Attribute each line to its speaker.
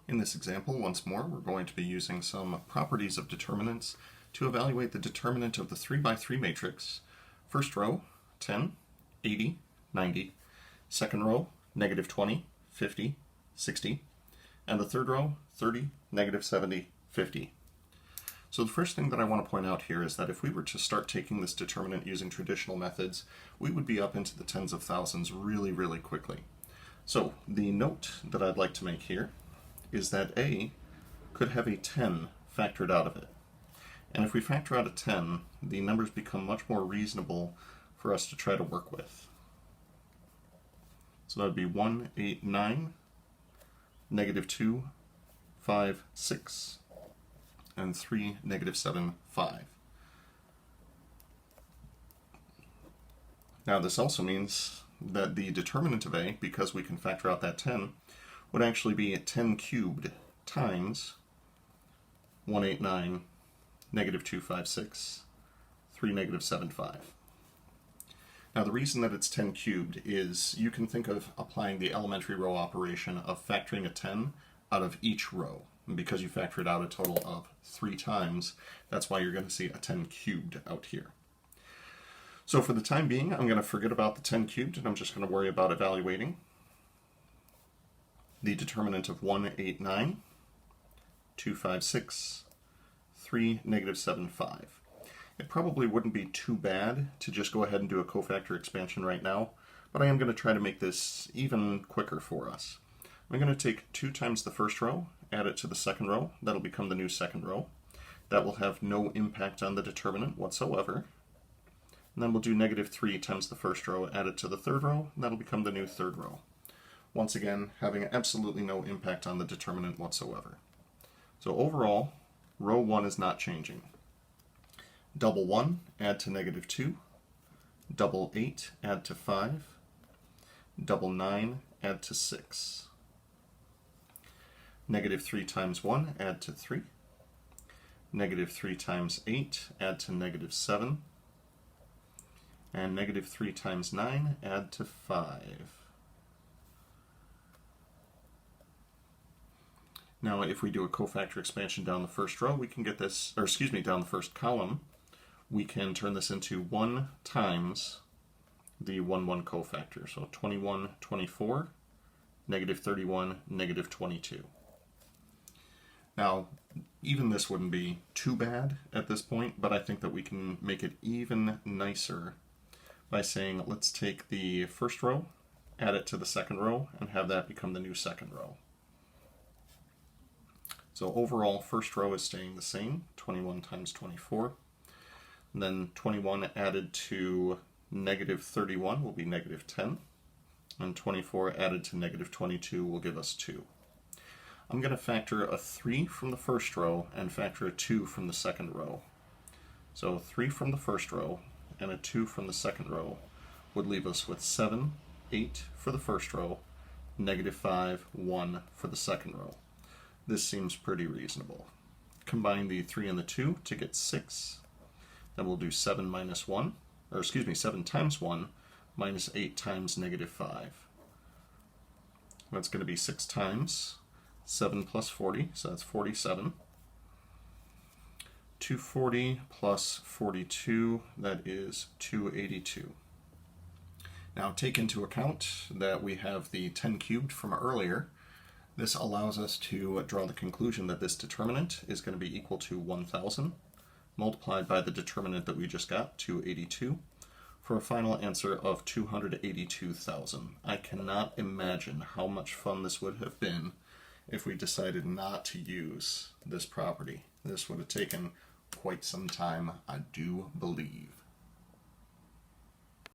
Speaker 1: In this example, once more, we're going to be using some properties of determinants to evaluate the determinant of the 3 by 3 matrix. First row, 10, 80, 90. Second row, negative 20, 50, 60. And the third row, 30, negative 70, 50. So the first thing that I want to point out here is that if we were to start taking this determinant using traditional methods, we would be up into the tens of thousands really, really quickly. So the note that I'd like to make here is that A could have a 10 factored out of it. And if we factor out a 10, the numbers become much more reasonable for us to try to work with. So that would be 1, 8, 9, negative 2, 5, 6, and 3, negative 7, 5. Now this also means that the determinant of A, because we can factor out that 10, would actually be 10 cubed times 189, negative 256, 3, negative 7, 5. Now the reason that it's 10 cubed is you can think of applying the elementary row operation of factoring a 10 out of each row. And because you factor it out a total of 3 times, that's why you're going to see a 10 cubed out here. So for the time being, I'm going to forget about the 10 cubed and I'm just going to worry about evaluating the determinant of 189, 256, 3, negative 7, 5. It probably wouldn't be too bad to just go ahead and do a cofactor expansion right now, but I am going to try to make this even quicker for us. I'm going to take 2 times the first row, add it to the second row. That'll become the new second row. That will have no impact on the determinant whatsoever. And then we'll do negative 3 times the first row, add it to the third row. That'll become the new third row. Once again, having absolutely no impact on the determinant whatsoever. So overall, row 1 is not changing. Double 1, add to negative 2. Double 8, add to 5. Double 9, add to 6. Negative 3 times 1, add to 3. Negative 3 times 8, add to negative 7. And negative 3 times 9, add to 5. Now if we do a cofactor expansion down the first row, we can get this, or excuse me, down the first column, we can turn this into 1 times the 1, 1 cofactor. So 21, 24, negative 31, negative 22. Now, even this wouldn't be too bad at this point, but I think that we can make it even nicer by saying, let's take the first row, add it to the second row, and have that become the new second row. So overall, first row is staying the same, 21 times 24. And then 21 added to negative 31 will be negative 10. And 24 added to negative 22 will give us 2. I'm going to factor a 3 from the first row and factor a 2 from the second row. So 3 from the first row and a 2 from the second row would leave us with 7, 8 for the first row, negative 5, 1 for the second row. This seems pretty reasonable. Combine the 3 and the 2 to get 6. Then we'll do 7 minus 1, or excuse me, 7 times 1 minus 8 times negative 5. That's going to be 6 times 7 plus 40, so that's 47. 240 plus 42, that is 282. Now take into account that we have the 10 cubed from earlier. This allows us to draw the conclusion that this determinant is going to be equal to 1,000 multiplied by the determinant that we just got, 282, for a final answer of 282,000. I cannot imagine how much fun this would have been if we decided not to use this property. This would have taken quite some time, I do believe.